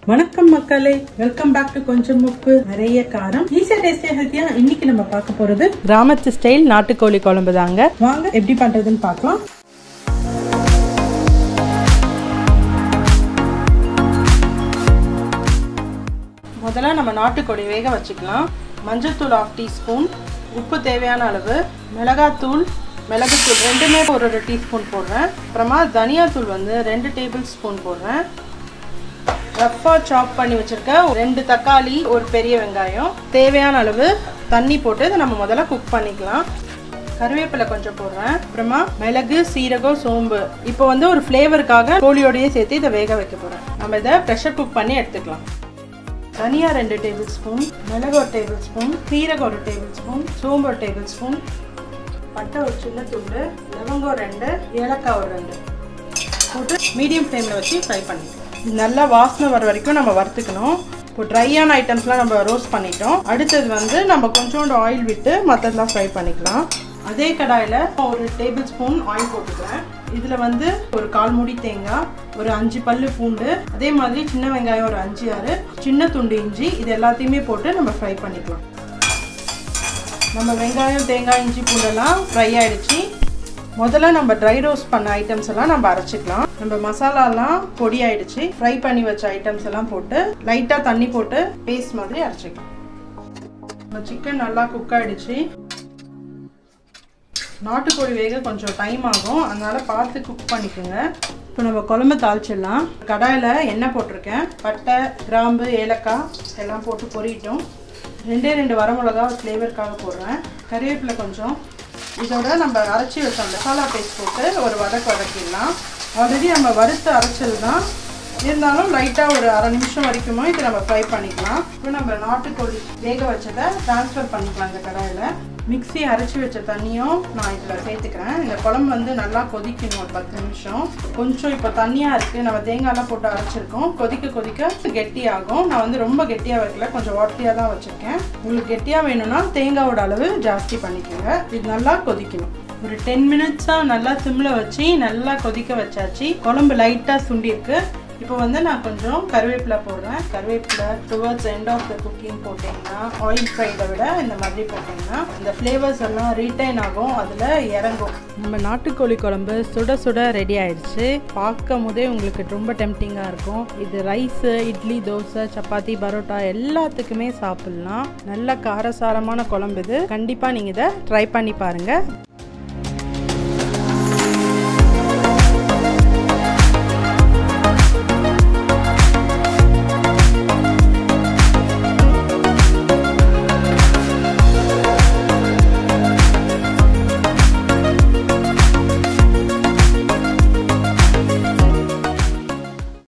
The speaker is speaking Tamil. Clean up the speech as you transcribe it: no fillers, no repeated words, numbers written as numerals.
வணக்கம் மக்களே, வெல்கம் பேக் டு கொஞ்சம் உப்பு நிறைய காரம். ஈஸியா டேஸ்டியா ஹெல்த்தியா இன்னைக்கு நம்ம பார்க்க போறது கிராமத்து ஸ்டைல் நாட்டுக்கோழி குழம்பு தாங்க. வாங்க எப்படி பண்றதுன்னு பார்க்கலாம். முதல்ல நம்ம நாட்டுக்கோழி வேக வச்சுக்கலாம். மஞ்சள்தூள் 1/2 டீஸ்பூன், உப்பு தேவையான அளவு, மிளகுத்தூள் ரெண்டுமே ஒரு டீஸ்பூன் போடுறேன். அப்புறமா தனியாத்தூள் 2 டேபிள் ஸ்பூன் போடுறேன். ரஃபா சாப் பண்ணி வச்சிருக்க 2 தக்காளி, ஒரு பெரிய வெங்காயம், தேவையான அளவு தண்ணி போட்டு இதை நம்ம முதல்ல குக் பண்ணிக்கலாம். கருவேப்பிலை கொஞ்சம் போடுறேன். அப்புறமா மிளகு, சீரகம், சோம்பு. இப்போ ஒரு ஃப்ளேவருக்காக கோழியோடையே சேர்த்து இதை வேக வைக்க போகிறேன். நம்ம இதை ப்ரெஷர் குக் பண்ணி எடுத்துக்கலாம். தனியா 2 டேபிள் ஸ்பூன், மிளகு 1 டேபிள் ஸ்பூன், சீரகம் 1 டேபிள் ஸ்பூன், சோம்பு 1 டேபிள் ஸ்பூன், பட்டை ஒரு சின்ன துண்டு, லவங்கம் 2, ஏலக்காய் 2 போட்டு மீடியம் ஃப்ளேமில் வச்சு ஃப்ரை பண்ணிக்கலாம். நல்லா வாசனை வர வரைக்கும் நம்ம வறுத்துக்கணும். இப்போ ட்ரையான ஐட்டம்ஸ்லாம் நம்ம ரோஸ்ட் பண்ணிட்டோம். அடுத்தது நம்ம கொஞ்சோண்டு ஆயில் விட்டு மற்றதெல்லாம் ஃப்ரை பண்ணிக்கலாம். அதே கடாயில் ஒரு டேபிள் ஸ்பூன் ஆயில் போட்டுக்கிறேன். இதில் ஒரு 1/4 மூடி தேங்காய், ஒரு 5 பல்லு பூண்டு, அதே மாதிரி சின்ன வெங்காயம் ஒரு 5-6, சின்ன துண்டு இஞ்சி, இது எல்லாத்தையுமே போட்டு நம்ம ஃப்ரை பண்ணிக்கலாம். நம்ம வெங்காயம், தேங்காய், இஞ்சி, பூண்டெல்லாம் ஃப்ரை ஆகிடுச்சு. முதல்ல நம்ம ட்ரை ரோஸ்ட் பண்ண ஐட்டம்ஸ் எல்லாம் நம்ம அரைச்சிக்கலாம். நம்ம மசாலாலாம் பொடி ஆயிடுச்சு. ஃப்ரை பண்ணி வச்ச ஐட்டம்ஸ் எல்லாம் போட்டு லைட்டாக தண்ணி போட்டு பேஸ்ட் மாதிரி அரைச்சிக்கலாம். நம்ம சிக்கன் நல்லா குக் ஆயிடுச்சு. நாட்டுக்கோழி வேக கொஞ்சம் டைம் ஆகும், அதனால பார்த்து குக் பண்ணிக்கோங்க. இப்போ நம்ம குழம்பு தாளிச்சிடலாம். கடாயில் எண்ணெய் போட்டிருக்கேன். பட்டை, கிராம்பு, ஏலக்காய் எல்லாம் போட்டு பொரிட்டோம். 2 வரமிளகா ஃப்ளேவருக்காக போடுறேன். கருவேப்பிலை கொஞ்சம். இதோட நம்ம அரைச்சி வச்ச மசாலா பேஸ்ட் போட்டு ஒரு வதக்கிடலாம். ஆல்ரெடி நம்ம வறுத்து அரைச்சது தான், இருந்தாலும் லைட்டாக ஒரு 1/2 நிமிஷம் வரைக்குமோ இதை நம்ம ஃப்ரை பண்ணிக்கலாம். இப்போ நம்ம நாட்டுக்கோழி வேக வச்சதை ட்ரான்ஸ்ஃபர் பண்ணிக்கலாம். இந்த கடாயில் மிக்ஸி அரைச்சி வச்ச தண்ணியும் நான் இதில் சேர்த்துக்கிறேன். இந்த குழம்பு நல்லா கொதிக்கணும் ஒரு 10 நிமிஷம். கொஞ்சம் இப்போ தண்ணியாக இருக்குது, நம்ம தேங்காயெல்லாம் போட்டு அரைச்சிருக்கோம். கொதிக்க கெட்டியாகும். நான் ரொம்ப கெட்டியாக வைக்கல, கொஞ்சம் வாட்டியாக தான் வச்சுருக்கேன். உங்களுக்கு கெட்டியாக வேணும்னா தேங்காயோட அளவு ஜாஸ்தி பண்ணிக்கோங்க. இது நல்லா கொதிக்கணும். ஒரு 10 மினிட்ஸாக நல்லா சிம்மில் வச்சு நல்லா கொதிக்க வச்சாச்சு. குழம்பு லைட்டாக சுண்டிருக்கு. இப்போ நான் கொஞ்சம் கருவேப்பிலை போடுறேன். கருவேப்பிலை towards end of the cooking போட்டிங்கன்னா, ஆயில் ஃப்ரைடை விட இந்த மாதிரி போட்டிங்கன்னா இந்த ஃப்ளேவர்ஸ் எல்லாம் ரீட்டைன் ஆகும், அதில் இறங்கும். நம்ம நாட்டுக்கோழி குழம்பு சுட சுட ரெடி ஆயிடுச்சு. பார்க்கும் போதே உங்களுக்கு ரொம்ப டெம்டிங்காக இருக்கும். இது ரைஸு, இட்லி, தோசை, சப்பாத்தி, பரோட்டா எல்லாத்துக்குமே சாப்பிட்லாம். நல்ல காரசாரமான குழம்பு இது. கண்டிப்பாக நீங்கள் இதை ட்ரை பண்ணி பாருங்கள்.